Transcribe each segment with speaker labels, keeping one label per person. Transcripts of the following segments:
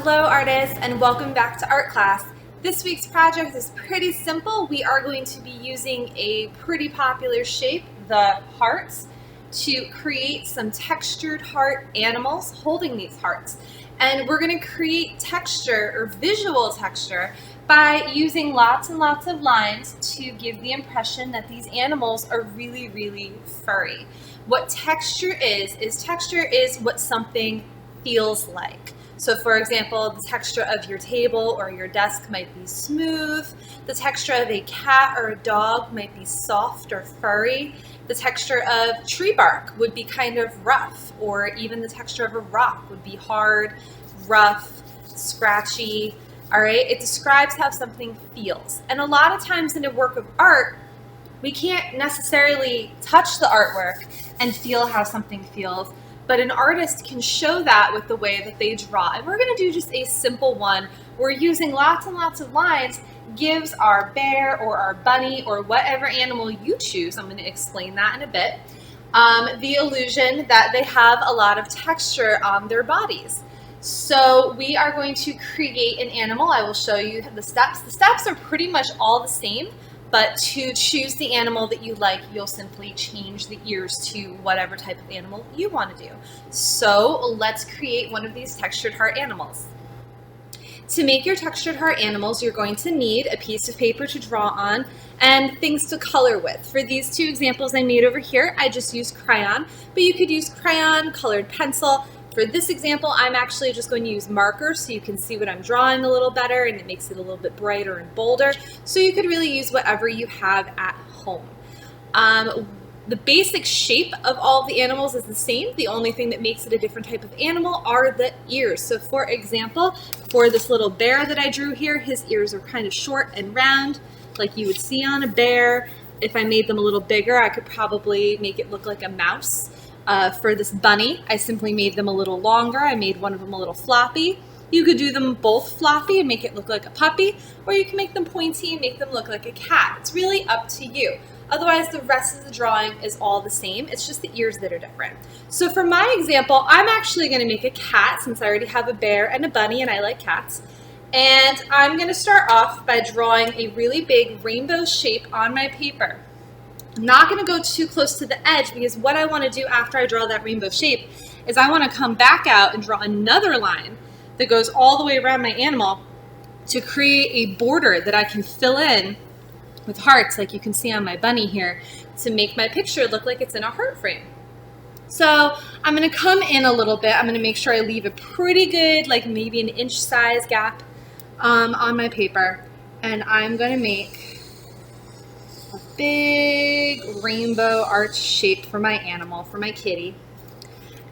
Speaker 1: Hello artists, and welcome back to art class. This week's project is pretty simple. We are going to be using a pretty popular shape, the hearts, to create some textured heart animals holding these hearts. And we're going to create texture or visual texture by using lots and lots of lines to give the impression that these animals are really, really furry. What texture is what something feels like. So for example, the texture of your table or your desk might be smooth. The texture of a cat or a dog might be soft or furry. The texture of tree bark would be kind of rough, or even the texture of a rock would be hard, rough, scratchy. All right, it describes how something feels. And a lot of times in a work of art, we can't necessarily touch the artwork and feel how something feels. But an artist can show that with the way that they draw. And we're going to do just a simple one where using lots and lots of lines gives our bear or our bunny or whatever animal you choose, I'm going to explain that in a bit, the illusion that they have a lot of texture on their bodies. So we are going to create an animal. I will show you the steps. The steps are pretty much all the same. But to choose the animal that you like, you'll simply change the ears to whatever type of animal you want to do. So let's create one of these textured heart animals. To make your textured heart animals, you're going to need a piece of paper to draw on and things to color with. For these two examples I made over here, I just used crayon, but you could use crayon, colored pencil. For this example, I'm actually just going to use markers so you can see what I'm drawing a little better, and it makes it a little bit brighter and bolder. So you could really use whatever you have at home. The basic shape of all of the animals is the same. The only thing that makes it a different type of animal are the ears. So for example, for this little bear that I drew here, his ears are kind of short and round, like you would see on a bear. If I made them a little bigger, I could probably make it look like a mouse. For this bunny, I simply made them a little longer. I made one of them a little floppy. You could do them both floppy and make it look like a puppy, or you can make them pointy and make them look like a cat. It's really up to you. Otherwise, the rest of the drawing is all the same. It's just the ears that are different. So for my example, I'm actually going to make a cat since I already have a bear and a bunny and I like cats. And I'm going to start off by drawing a really big rainbow shape on my paper. I'm not going to go too close to the edge because what I want to do after I draw that rainbow shape is I want to come back out and draw another line that goes all the way around my animal to create a border that I can fill in with hearts like you can see on my bunny here to make my picture look like it's in a heart frame. So I'm going to come in a little bit. I'm going to make sure I leave a pretty good, like maybe an inch size gap on my paper, and I'm going to make a big rainbow arch shape for my animal, for my kitty.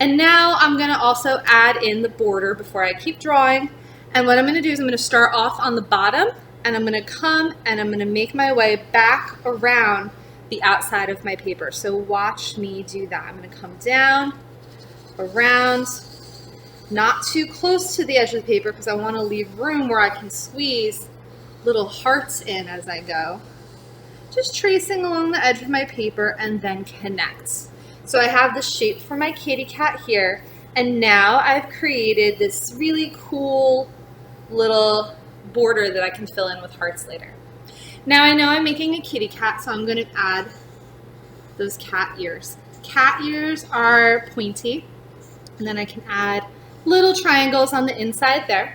Speaker 1: And now I'm going to also add in the border before I keep drawing. And what I'm going to do is I'm going to start off on the bottom, and I'm going to come and I'm going to make my way back around the outside of my paper. So watch me do that. I'm going to come down, around, not too close to the edge of the paper because I want to leave room where I can squeeze little hearts in as I go. Just tracing along the edge of my paper and then connect. So I have the shape for my kitty cat here, and now I've created this really cool little border that I can fill in with hearts later. Now I know I'm making a kitty cat, so I'm going to add those cat ears. Cat ears are pointy, and then I can add little triangles on the inside there.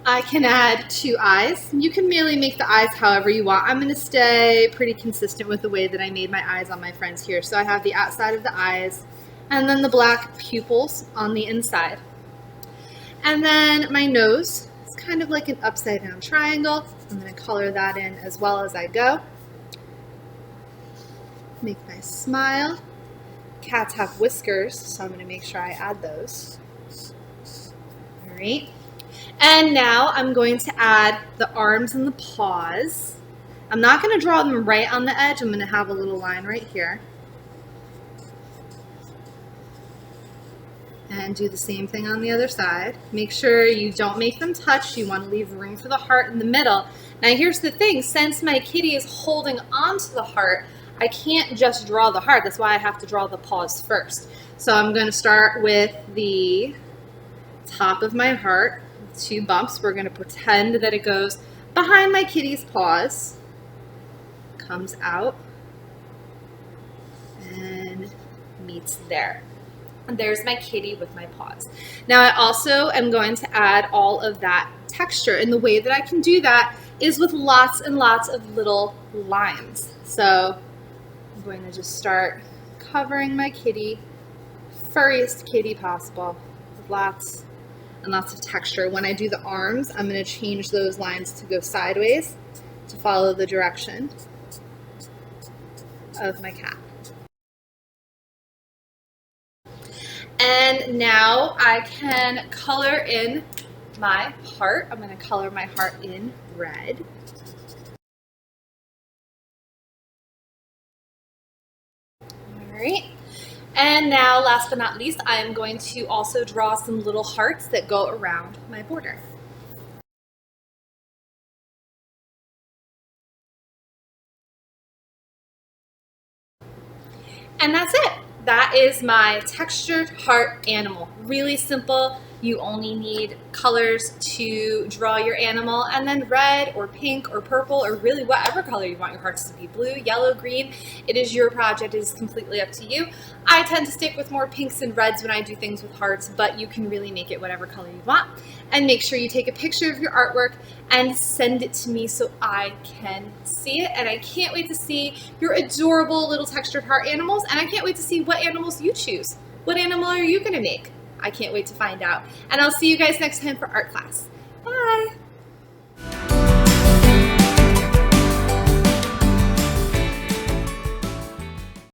Speaker 1: I can add two eyes. You can really make the eyes however you want. I'm going to stay pretty consistent with the way that I made my eyes on my friends here. So I have the outside of the eyes and then the black pupils on the inside. And then my nose is kind of like an upside down triangle. I'm going to color that in as well as I go. Make my smile. Cats have whiskers, so I'm going to make sure I add those. All right. And now I'm going to add the arms and the paws. I'm not going to draw them right on the edge. I'm going to have a little line right here. And do the same thing on the other side. Make sure you don't make them touch. You want to leave room for the heart in the middle. Now here's the thing. Since my kitty is holding onto the heart, I can't just draw the heart. That's why I have to draw the paws first. So I'm going to start with the top of my heart, 2 bumps. We're going to pretend that it goes behind my kitty's paws, comes out, and meets there. And there's my kitty with my paws. Now I also am going to add all of that texture, and the way that I can do that is with lots and lots of little lines. So I'm going to just start covering my kitty, furriest kitty possible, with lots and lots of texture. When I do the arms, I'm going to change those lines to go sideways to follow the direction of my cat. And now I can color in my heart. I'm going to color my heart in red. All right. And now, last but not least, I am going to also draw some little hearts that go around my border. And that's it. That is my textured heart animal. Really simple. You only need colors to draw your animal, and then red or pink or purple or really whatever color you want your hearts to be. Blue, yellow, green. It is your project. It is completely up to you. I tend to stick with more pinks and reds when I do things with hearts, but you can really make it whatever color you want. And make sure you take a picture of your artwork and send it to me so I can see it. And I can't wait to see your adorable little textured heart animals, and I can't wait to see what animals you choose. What animal are you going to make? I can't wait to find out. And I'll see you guys next time for art class. Bye!